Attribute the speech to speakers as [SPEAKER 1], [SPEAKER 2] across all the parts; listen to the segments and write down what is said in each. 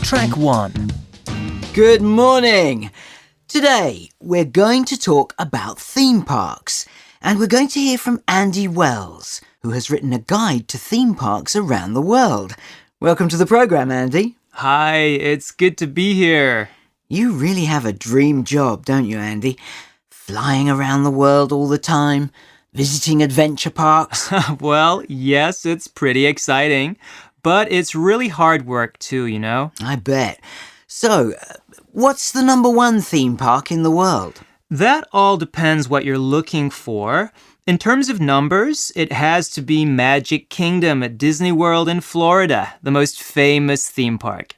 [SPEAKER 1] Track 1.
[SPEAKER 2] Good morning! Today we're going to talk about theme parks, and we're going to hear from Andy Wells, who has written a guide to theme parks around the world. Welcome to the programme, Andy.
[SPEAKER 1] Hi, it's good to be here.
[SPEAKER 2] You really have a dream job, don't you, Andy? Flying around the world all the time, visiting adventure parks.
[SPEAKER 1] Well, yes, it's pretty exciting, but it's really hard work too, you know?
[SPEAKER 2] I bet. So, what's the number one theme park in the world?
[SPEAKER 1] That all depends what you're looking for. In terms of numbers, it has to be Magic Kingdom at Disney World in Florida, the most famous theme park.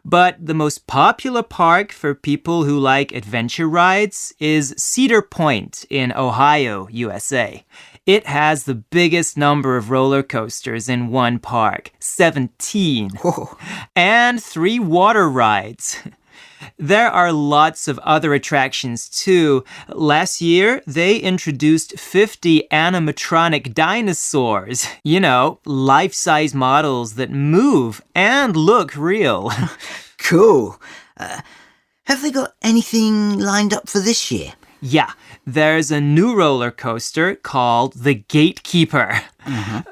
[SPEAKER 1] But the most popular park for people who like adventure rides is Cedar Point in Ohio, USA. It has the biggest number of roller coasters in one park, 17,
[SPEAKER 2] Whoa.
[SPEAKER 1] and 3 water rides. There are lots of other attractions too. Last year, they introduced 50 animatronic dinosaurs. You know, life-size models that move and look real.
[SPEAKER 2] Cool. Have they got anything lined up for this year?
[SPEAKER 1] Yeah, there's a new roller coaster called the Gatekeeper.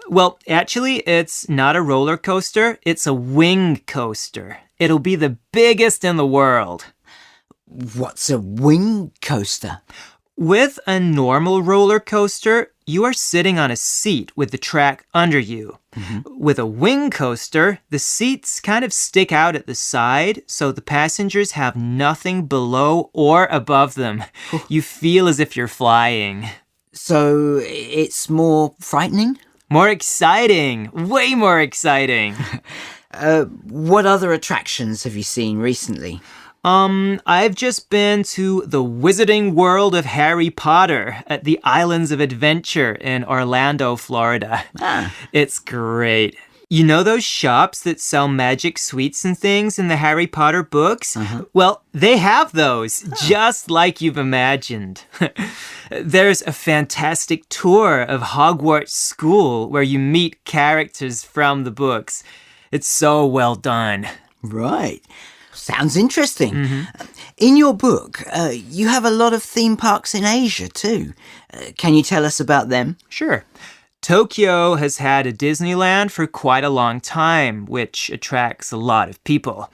[SPEAKER 1] Well, actually, it's not a roller coaster, it's a wing coaster. It'll be the biggest in the world.
[SPEAKER 2] What's a wing coaster?
[SPEAKER 1] With a normal roller coaster, you are sitting on a seat with the track under you. With a wing coaster, the seats kind of stick out at the side, so the passengers have nothing below or above them. You feel as if you're flying.
[SPEAKER 2] So it's more frightening?
[SPEAKER 1] More exciting! Way more exciting!
[SPEAKER 2] What other attractions have you seen recently?
[SPEAKER 1] I've just been to the Wizarding World of Harry Potter at the Islands of Adventure in Orlando, Florida. It's great. You know those shops that sell magic sweets and things in the Harry Potter books? Well, they have those, just like you've imagined. There's a fantastic tour of Hogwarts School where you meet characters from the books. It's so well done.
[SPEAKER 2] Right. Sounds interesting. In your book, you have a lot of theme parks in Asia too. Can you tell us about them?
[SPEAKER 1] Sure. Tokyo has had a Disneyland for quite a long time, which attracts a lot of people.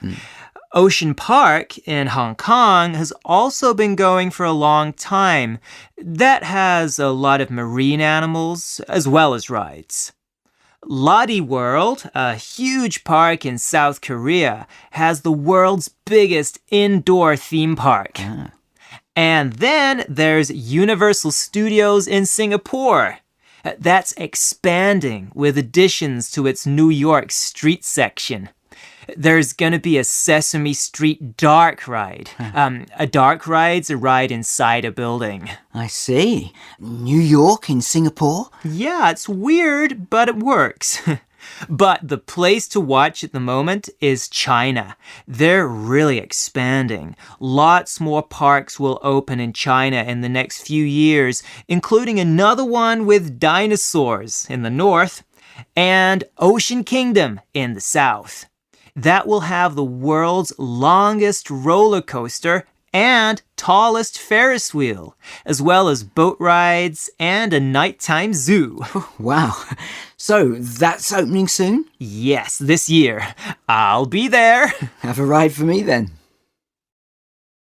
[SPEAKER 1] Ocean Park in Hong Kong has also been going for a long time. That has a lot of marine animals as well as rides. Lottie World, a huge park in South Korea, has the world's biggest indoor theme park. And then there's Universal Studios in Singapore. That's expanding with additions to its New York street section. There's going to be a Sesame Street dark ride. A dark ride's a ride inside a building.
[SPEAKER 2] I see. New York in Singapore?
[SPEAKER 1] Yeah, it's weird, but it works. But the place to watch at the moment is China. They're really expanding. Lots more parks will open in China in the next few years, including another one with dinosaurs in the north and Ocean Kingdom in the south. That will have the world's longest roller coaster and tallest Ferris wheel, as well as boat rides and a nighttime zoo.
[SPEAKER 2] Wow. So that's opening soon?
[SPEAKER 1] Yes, this year. I'll be there.
[SPEAKER 2] Have a ride for me then.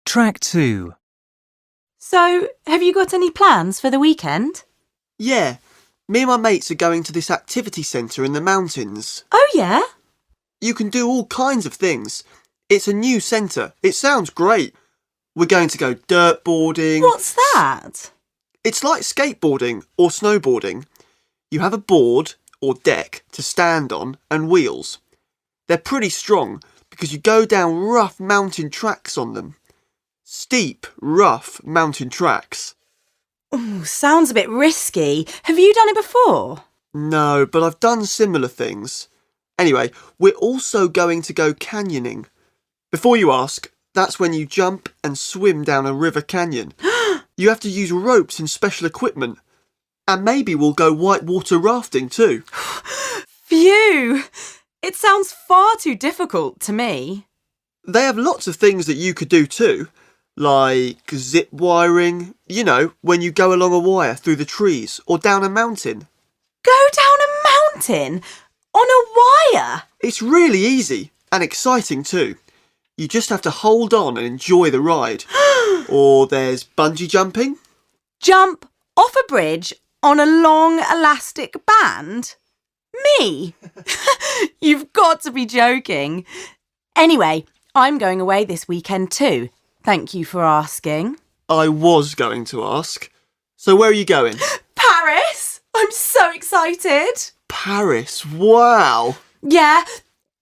[SPEAKER 1] Track 2.
[SPEAKER 3] So, have you got any plans for the weekend?
[SPEAKER 4] Yeah, me and my mates are going to this activity centre in the mountains.
[SPEAKER 3] Oh, yeah?
[SPEAKER 4] You can do all kinds of things. It's a new centre. It sounds great. We're going to go dirt boarding.
[SPEAKER 3] What's that?
[SPEAKER 4] It's like skateboarding or snowboarding. You have a board or deck to stand on and wheels. They're pretty strong because you go down rough mountain tracks on them. Steep, rough mountain tracks.
[SPEAKER 3] Ooh, sounds a bit risky. Have you done it before?
[SPEAKER 4] No, but I've done similar things. Anyway, we're also going to go canyoning. Before you ask, that's when you jump and swim down a river canyon. You have to use ropes and special equipment. And maybe we'll go whitewater rafting too.
[SPEAKER 3] Phew! It sounds far too difficult to me.
[SPEAKER 4] They have lots of things that you could do too, like zip wiring, you know, when you go along a wire through the trees or down a mountain.
[SPEAKER 3] Go down a mountain? On a wire?
[SPEAKER 4] It's really easy and exciting too. You just have to hold on and enjoy the ride. Or there's bungee jumping.
[SPEAKER 3] Jump off a bridge on a long elastic band? Me? You've got to be joking. Anyway, I'm going away this weekend too. Thank you for asking.
[SPEAKER 4] I was going to ask. So where are you going?
[SPEAKER 3] Paris! I'm so excited.
[SPEAKER 4] Paris, wow.
[SPEAKER 3] Yeah,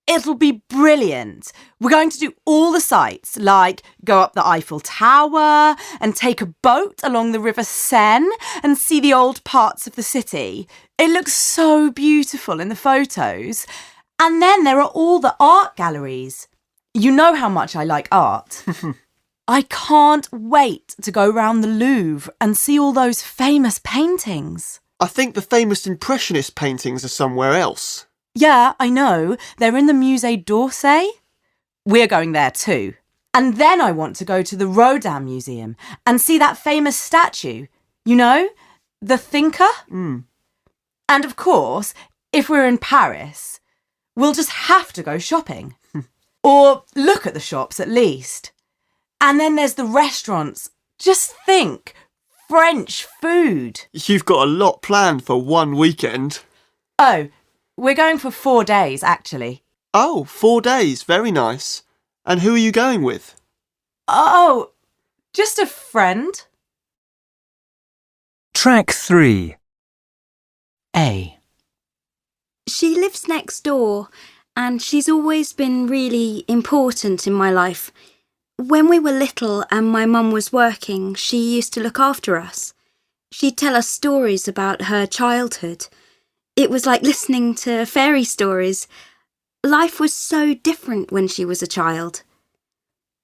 [SPEAKER 3] it'll be brilliant. We're going to do all the sights, like go up the Eiffel Tower and take a boat along the River Seine and see the old parts of the city. It looks so beautiful in the photos. And then there are all the art galleries. You know how much I like art. I can't wait to go round the Louvre and see all those famous paintings.
[SPEAKER 4] I think the famous Impressionist paintings are somewhere else.
[SPEAKER 3] Yeah, I know. They're in the Musée d'Orsay. We're going there too. And then I want to go to the Rodin Museum and see that famous statue. You know, the thinker. And of course, if we're in Paris, we'll just have to go shopping. Or look at the shops at least. And then there's the restaurants. Just think, French food.
[SPEAKER 4] You've got a lot planned for one weekend.
[SPEAKER 3] Oh, we're going for 4 days, actually.
[SPEAKER 4] Oh, 4 days. Very nice. And who are you going with?
[SPEAKER 3] Oh, just a friend.
[SPEAKER 1] Track 3.
[SPEAKER 2] A.
[SPEAKER 5] She lives next door, and she's always been really important in my life. When we were little and my mum was working, she used to look after us. She'd tell us stories about her childhood. It was like listening to fairy stories. Life was so different when she was a child.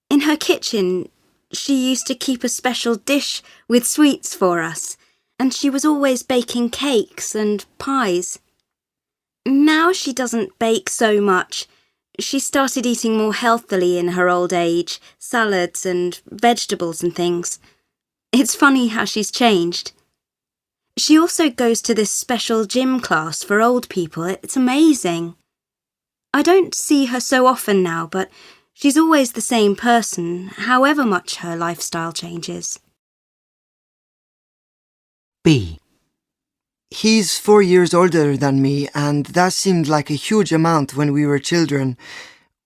[SPEAKER 5] In her kitchen, she used to keep a special dish with sweets for us, and she was always baking cakes and pies. Now she doesn't bake so much. She started eating more healthily in her old age, salads and vegetables and things. It's funny how she's changed. She also goes to this special gym class for old people. It's amazing. I don't see her so often now, but she's always the same person, however much her lifestyle changes.
[SPEAKER 2] B.
[SPEAKER 6] He's 4 years older than me, and that seemed like a huge amount when we were children.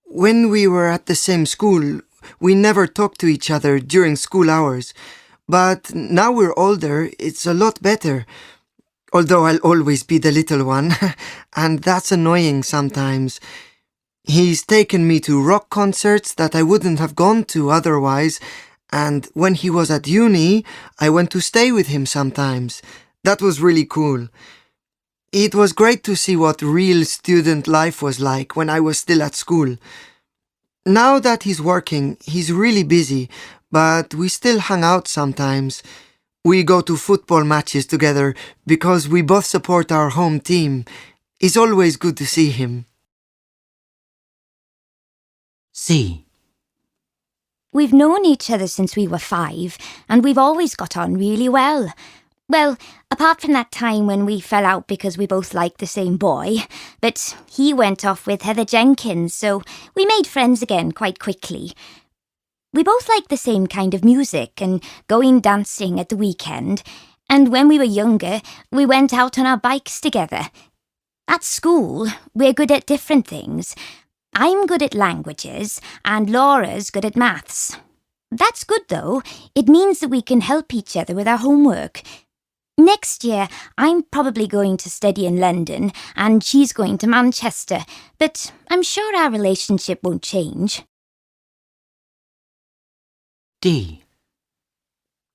[SPEAKER 6] When we were at the same school, we never talked to each other during school hours. But now we're older, it's a lot better. Although I'll always be the little one, and that's annoying sometimes. He's taken me to rock concerts that I wouldn't have gone to otherwise, and when he was at uni, I went to stay with him sometimes. That was really cool. It was great to see what real student life was like when I was still at school. Now that he's working, he's really busy, but we still hang out sometimes. We go to football matches together because we both support our home team. It's always good to see him.
[SPEAKER 2] C.
[SPEAKER 7] We've known each other since we were 5, and we've always got on really well. Well, apart from that time when we fell out because we both liked the same boy, but he went off with Heather Jenkins, so we made friends again quite quickly. We both liked the same kind of music and going dancing at the weekend, and when we were younger, we went out on our bikes together. At school, we're good at different things. I'm good at languages, and Laura's good at maths. That's good, though. It means that we can help each other with our homework. Next year, I'm probably going to study in London, and she's going to Manchester, but I'm sure our relationship won't change.
[SPEAKER 2] D.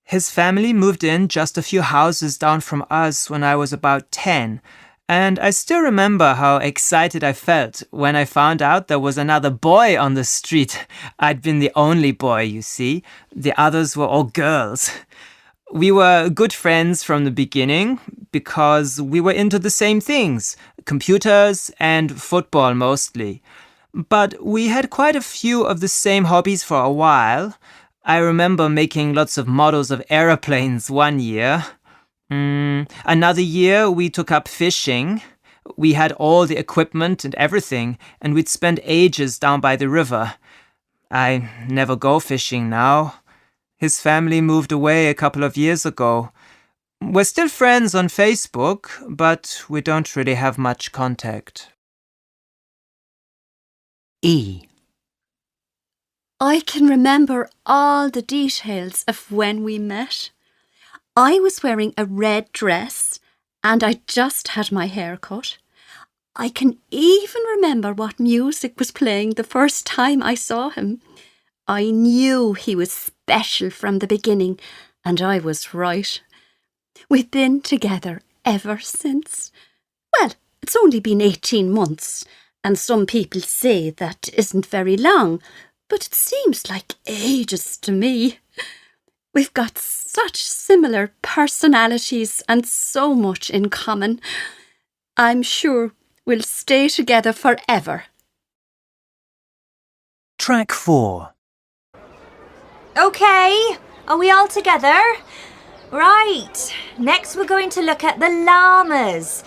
[SPEAKER 1] His family moved in just a few houses down from us when I was about 10, and I still remember how excited I felt when I found out there was another boy on the street. I'd been the only boy, you see. The others were all girls. We were good friends from the beginning because we were into the same things, computers and football mostly. but we had quite a few of the same hobbies for a while. I remember making lots of models of aeroplanes one year. Another year we took up fishing. We had all the equipment and everything, and we'd spend ages down by the river. I never go fishing now. His family moved away a couple of years ago. We're still friends on Facebook, but we don't really have much contact.
[SPEAKER 2] E.
[SPEAKER 8] I can remember all the details of when we met. I was wearing a red dress and I just had my hair cut. I can even remember what music was playing the first time I saw him. I knew he was special from the beginning, and I was right. We've been together ever since. Well, it's only been 18 months, and some people say that isn't very long, but it seems like ages to me. We've got such similar personalities and so much in common. I'm sure we'll stay together forever.
[SPEAKER 1] Track 4.
[SPEAKER 9] Okay, are we all together? Right, next we're going to look at the llamas.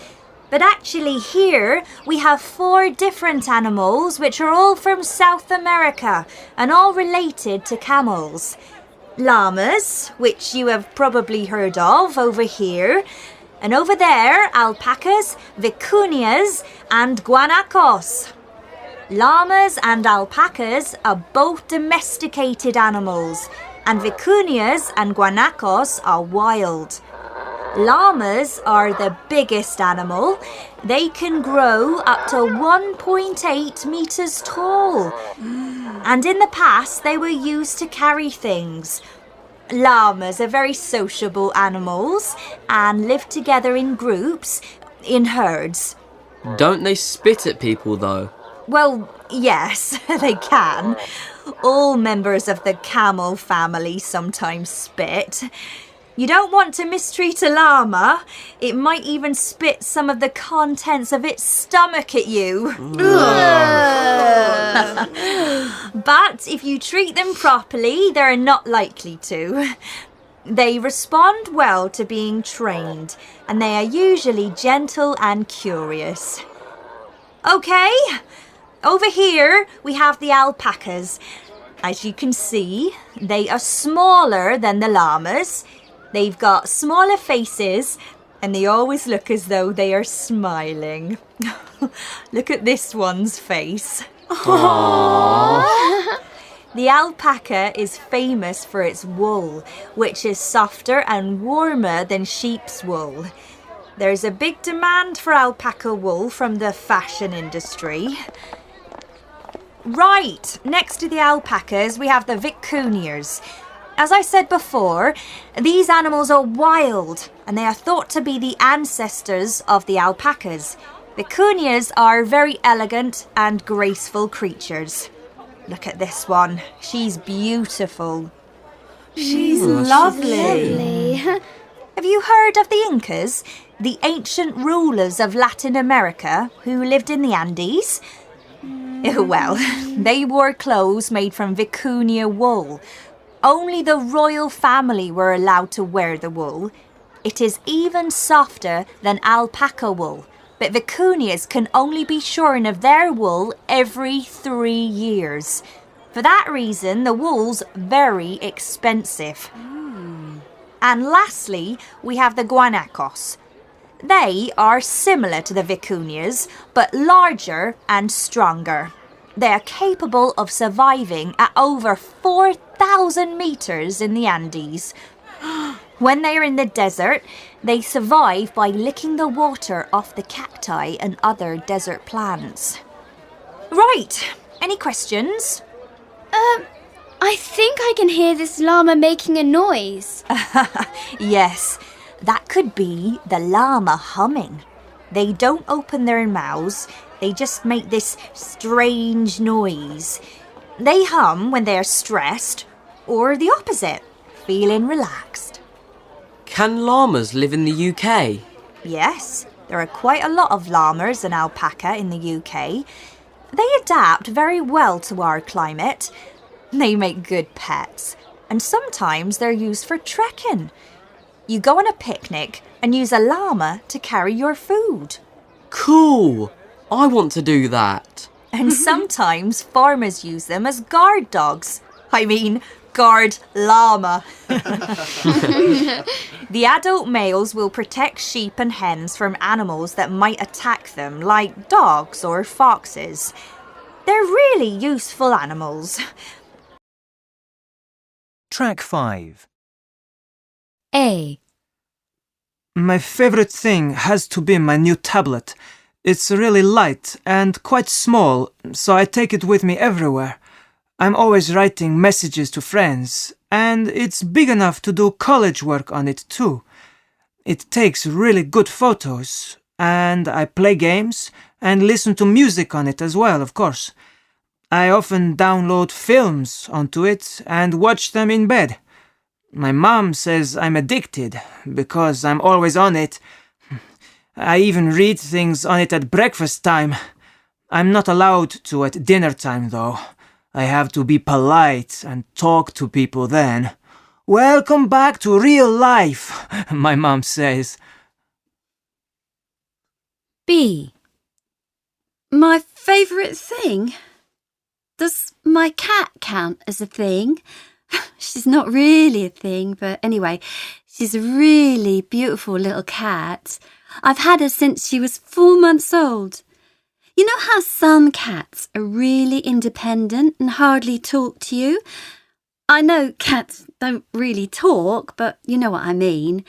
[SPEAKER 9] But actually here we have 4 different animals which are all from South America and all related to camels. Llamas, which you have probably heard of over here, and over there alpacas, vicunias and guanacos. Llamas and alpacas are both domesticated animals, and vicunias and guanacos are wild. Llamas are the biggest animal. They can grow up to 1.8 meters tall. And in the past, they were used to carry things. Llamas are very sociable animals and live together in groups, in herds.
[SPEAKER 10] Don't they spit at people, though?
[SPEAKER 9] Well, yes, they can. All members of the camel family sometimes spit. You don't want to mistreat a llama. It might even spit some of the contents of its stomach at you. But if you treat them properly, they're not likely to. They respond well to being trained, and they are usually gentle and curious. Okay, over here we have the alpacas. As you can see, they are smaller than the llamas. They've got smaller faces and they always look as though they are smiling. Look at this one's face. The alpaca is famous for its wool, which is softer and warmer than sheep's wool. There's a big demand for alpaca wool from the fashion industry. Right, next to the alpacas we have the vicunias. As I said before, these animals are wild and they are thought to be the ancestors of the alpacas. Vicunias are very elegant and graceful creatures. Look at this one. She's beautiful.
[SPEAKER 3] She's lovely.
[SPEAKER 9] Have you heard of the Incas, the ancient rulers of Latin America who lived in the Andes? Well, they wore clothes made from vicunia wool. Only the royal family were allowed to wear the wool. It is even softer than alpaca wool, but vicunias can only be shorn of their wool every 3 years. For that reason, the wool's very expensive. And lastly, we have the guanacos. They are similar to the vicunias, but larger and stronger. They are capable of surviving at over 4,000 meters in the Andes. When they are in the desert, they survive by licking the water off the cacti and other desert plants. Right, any questions?
[SPEAKER 11] I think I can hear this llama making a noise.
[SPEAKER 9] Yes, that could be the llama humming. They don't open their mouths, they just make this strange noise. They hum when they're stressed, or the opposite, feeling relaxed.
[SPEAKER 10] Can llamas live in the UK?
[SPEAKER 9] Yes, there are quite a lot of llamas and alpaca in the UK. They adapt very well to our climate. They make good pets, and sometimes they're used for trekking. You go on a picnic and use a llama to carry your food.
[SPEAKER 10] Cool! I want to do that.
[SPEAKER 9] And sometimes farmers use them as guard dogs. I mean, guard llama. The adult males will protect sheep and hens from animals that might attack them, like dogs or foxes. They're really useful animals.
[SPEAKER 1] Track 5.
[SPEAKER 7] A.
[SPEAKER 1] My favorite thing has to be my new tablet. It's really light and quite small, so I take it with me everywhere. I'm always writing messages to friends, and it's big enough to do college work on it too. It takes really good photos, and I play games and listen to music on it as well, of course. I often download films onto it and watch them in bed. My mom says I'm addicted because I'm always on it. I even read things on it at breakfast time. I'm not allowed to at dinner time, though. I have to be polite and talk to people then. Welcome back to real life, my mom says.
[SPEAKER 7] B.
[SPEAKER 8] My favourite thing? Does my cat count as a thing? She's not really a thing, but anyway, she's a really beautiful little cat. I've had her since she was 4 months old. You know how some cats are really independent and hardly talk to you? I know cats don't really talk, but you know what I mean.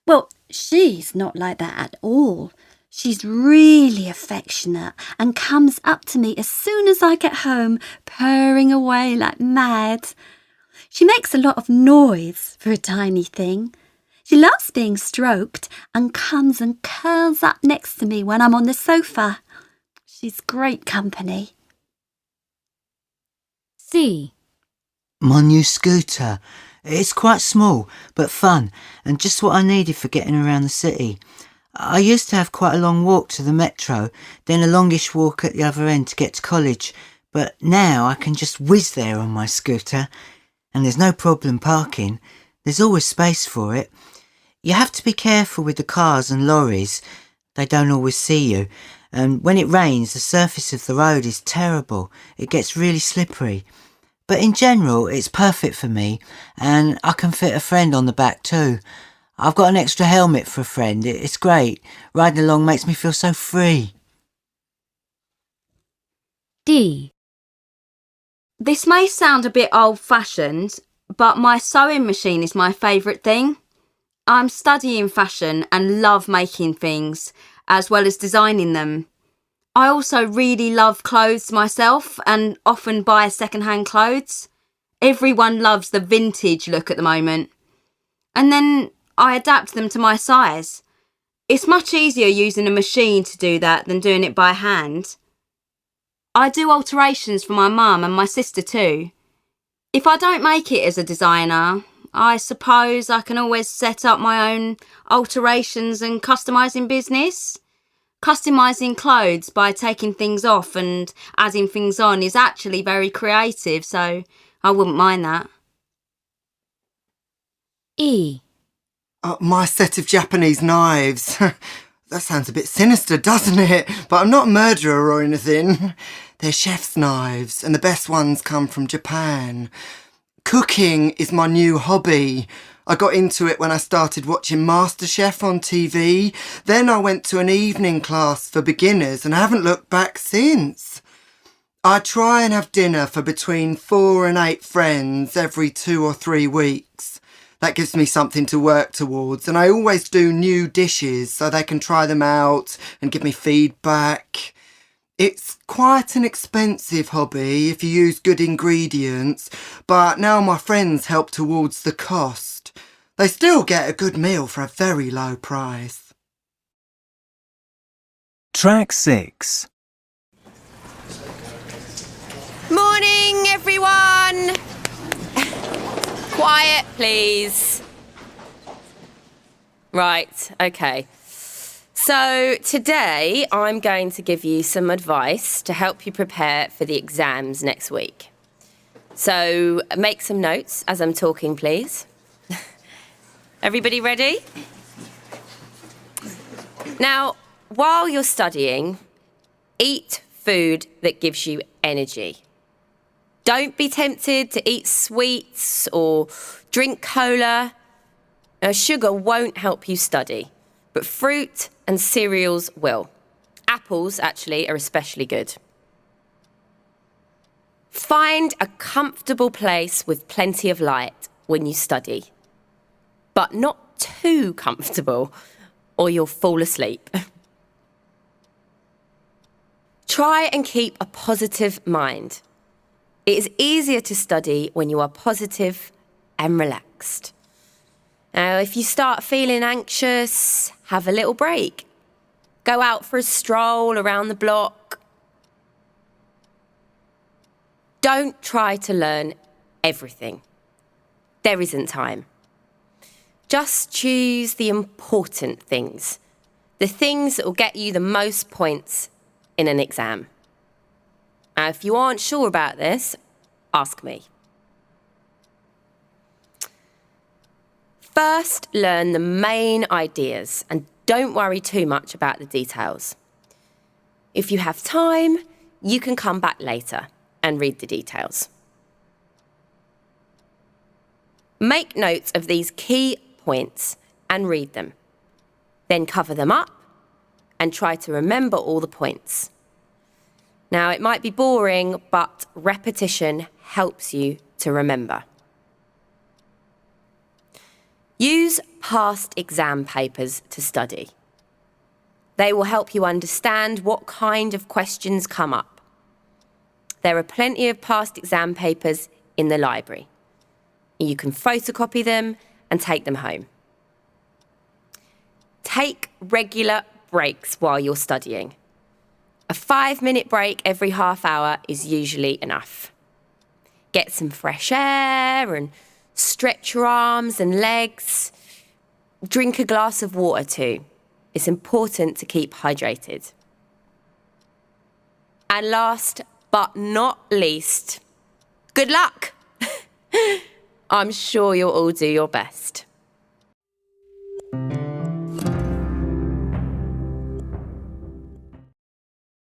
[SPEAKER 8] Well, she's not like that at all. She's really affectionate and comes up to me as soon as I get home, purring away like mad. She makes a lot of noise for a tiny thing. She loves being stroked and comes and curls up next to me when I'm on the sofa. She's great company.
[SPEAKER 7] C.
[SPEAKER 2] My new scooter. It's quite small, but fun, and just what I needed for getting around the city. I used to have quite a long walk to the metro, then a longish walk at the other end to get to college, but now I can just whiz there on my scooter, and there's no problem parking. There's always space for it. You have to be careful with the cars and lorries. They don't always see you, and when it rains, the surface of the road is terrible. It gets really slippery. But in general, it's perfect for me, and I can fit a friend on the back too. I've got an extra helmet for a friend. It's great. Riding along makes me feel so free.
[SPEAKER 7] D.
[SPEAKER 12] This may sound a bit old-fashioned, but my sewing machine is my favourite thing. I'm studying fashion and love making things, as well as designing them. I also really love clothes myself and often buy second-hand clothes. Everyone loves the vintage look at the moment. And then I adapt them to my size. It's much easier using a machine to do that than doing it by hand. I do alterations for my mum and my sister too. If I don't make it as a designer, I suppose I can always set up my own alterations and customising business. Customising clothes by taking things off and adding things on is actually very creative, so I wouldn't mind that.
[SPEAKER 7] E.
[SPEAKER 6] My set of Japanese knives. That sounds a bit sinister, doesn't it? But I'm not a murderer or anything. They're chef's knives, and the best ones come from Japan. Cooking is my new hobby. I got into it when I started watching MasterChef on TV. Then I went to an evening class for beginners and I haven't looked back since. I try and have dinner for between 4 and 8 friends every 2 or 3 weeks. That gives me something to work towards, and I always do new dishes so they can try them out and give me feedback. It's quite an expensive hobby if you use good ingredients, but now my friends help towards the cost. They still get a good meal for a very low price.
[SPEAKER 1] Track 6.
[SPEAKER 13] Morning, everyone! Quiet, please. Right, okay.
[SPEAKER 14] So today I'm going to give you some advice to help you prepare for the exams next week. So make some notes as I'm talking, please. Everybody ready? Now, while you're studying, eat food that gives you energy. Don't be tempted to eat sweets or drink cola. Now, sugar won't help you study, but fruit and cereals will. Apples, actually, are especially good. Find a comfortable place with plenty of light when you study, but not too comfortable or you'll fall asleep. Try and keep a positive mind. It is easier to study when you are positive and relaxed. Now, if you start feeling anxious, have a little break. Go out for a stroll around the block. Don't try to learn everything. There isn't time. Just choose the important things, the things that will get you the most points in an exam. Now, if you aren't sure about this, ask me. First, learn the main ideas and don't worry too much about the details. If you have time, you can come back later and read the details. Make notes of these key points and read them. Then cover them up and try to remember all the points. Now, it might be boring, but repetition helps you to remember. Use past exam papers to study. They will help you understand what kind of questions come up. There are plenty of past exam papers in the library. You can photocopy them and take them home. Take regular breaks while you're studying. A 5-minute break every half hour is usually enough. Get some fresh air and stretch your arms and legs. Drink a glass of water too. It's important to keep hydrated. And last but not least, good luck! I'm sure you'll all do your best.